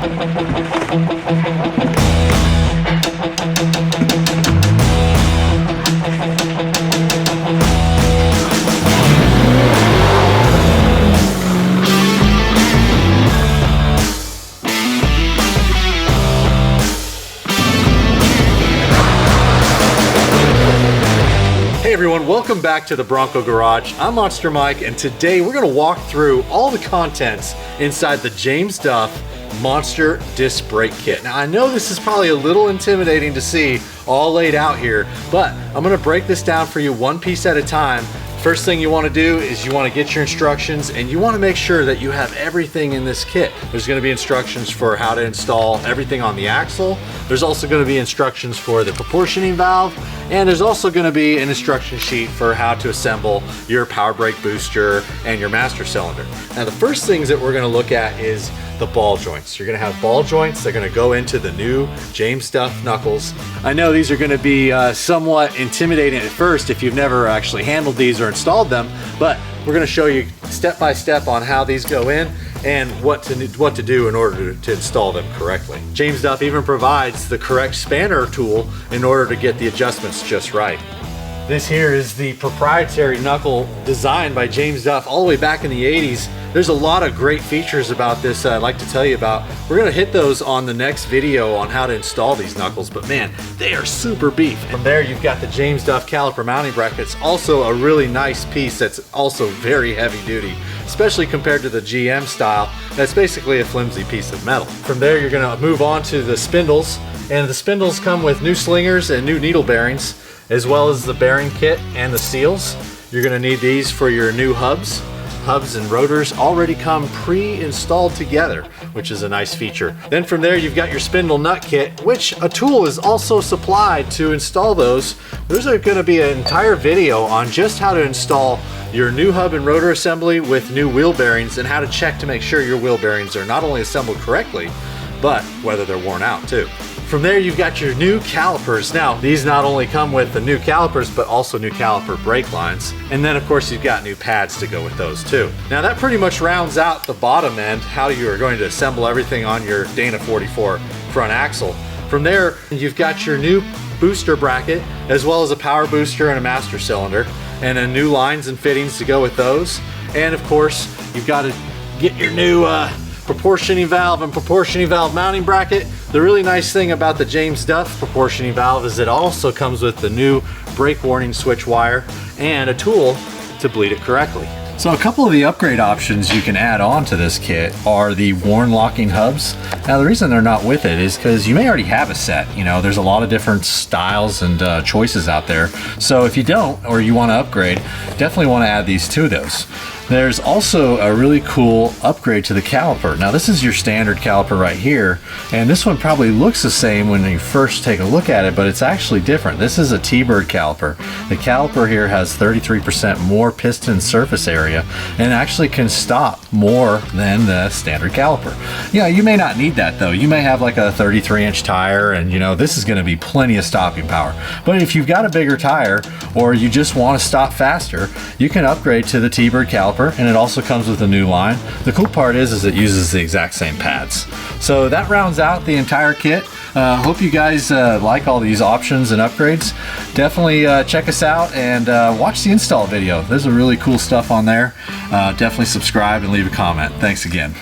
Hey everyone, welcome back to the Bronco Garage. I'm Monster Mike, and today we're going to walk through all the contents inside the James Duff Monster Disc Brake Kit. Now I know this is probably a little intimidating to see all laid out here, but I'm going to break this down for you one piece at a time. First thing you want to do is you want to get your instructions, and you want to make sure that you have everything in this kit. There's going to be instructions for how to install everything on the axle. There's also going to be instructions for the proportioning valve, and there's also going to be an instruction sheet for how to assemble your power brake booster and your master cylinder. Now the first things that we're going to look at is the ball joints. You're going to have ball joints that are going to go into the new James Duff knuckles. I know these are going to be somewhat intimidating at first if you've never actually handled these or installed them, but we're going to show you step by step on how these go in and what to do in order to install them correctly. James Duff even provides the correct spanner tool in order to get the adjustments just right. This here is the proprietary knuckle designed by James Duff all the way back in the 80s. There's a lot of great features about this I'd like to tell you about. We're gonna hit those on the next video on how to install these knuckles, but man, they are super beef. From there, you've got the James Duff caliper mounting brackets, also a really nice piece that's also very heavy duty, especially compared to the GM style. That's basically a flimsy piece of metal. From there, you're gonna move on to the spindles, and the spindles come with new slingers and new needle bearings, as well as the bearing kit and the seals. You're gonna need these for your new hubs. Hubs and rotors already come pre-installed together, which is a nice feature. Then from there, you've got your Spindle Nut Kit, which a tool is also supplied to install those. There's gonna be an entire video on just how to install your new hub and rotor assembly with new wheel bearings, and how to check to make sure your wheel bearings are not only assembled correctly, but whether they're worn out too. From there, you've got your new calipers. Now, these not only come with the new calipers, but also new caliper brake lines. And then of course, you've got new pads to go with those too. Now that pretty much rounds out the bottom end, how you are going to assemble everything on your Dana 44 front axle. From there, you've got your new booster bracket, as well as a power booster and a master cylinder, and a new lines and fittings to go with those. And of course, you've got to get your new proportioning valve and proportioning valve mounting bracket. The really nice thing about the James Duff proportioning valve is it also comes with the new brake warning switch wire and a tool to bleed it correctly. So a couple of the upgrade options you can add on to this kit are the worn locking hubs. Now the reason they're not with it is because you may already have a set. You know, there's a lot of different styles and choices out there. So if you don't, or you want to upgrade, definitely want to add these to those. There's also a really cool upgrade to the caliper. Now this is your standard caliper right here, and this one probably looks the same when you first take a look at it, but it's actually different. This is a T-bird caliper. The caliper here has 33% more piston surface area and actually can stop more than the standard caliper. Yeah, you may not need that though. You may have like a 33-inch tire, and you know, this is gonna be plenty of stopping power. But if you've got a bigger tire, or you just wanna stop faster, you can upgrade to the T-bird caliper, and it also comes with a new line. The cool part is it uses the exact same pads. So that rounds out the entire kit. Hope you guys like all these options and upgrades. Definitely check us out and watch the install video. There's a really cool stuff on there. Definitely subscribe and leave a comment. Thanks again.